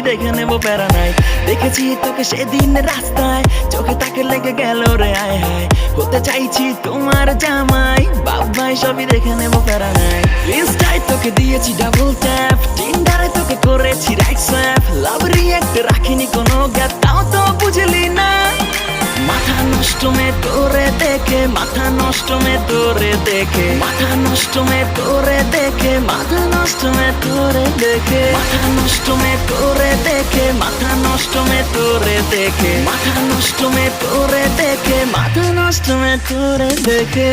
দেখে নেবো প্যারা নাই। দেখেছি তোকে সেদিন রাস্তায়, চোখে তাকে লেগে গেল রে আয় হায়। হতে চাইছি তোমার জামাই, বাবাই সবই দেখে নেবো প্যারা নাই। ইনস্টায় তোকে দিয়েছি ডাবল ট্যাপ, টিন্ডারে তোকে করেছি রাইট সোয়াইপ। লাভ রিঅ্যাক্ট রাখিনি কোনো গ্যাপ, তাও তো বুঝলি না। মাথা নষ্ট মে তোরে দেখে, মাথা নষ্ট মে তোরে দেখে, মাথা নষ্ট মে তোরে দেখে, মাথা নষ্ট মে তোরে দেখে, মাথা নষ্ট মে তোরে দেখে, মাথা নষ্ট মে তোরে দেখে, মাথা নষ্ট মে তোরে দেখে, মাথা নষ্ট মে তোরে দেখে।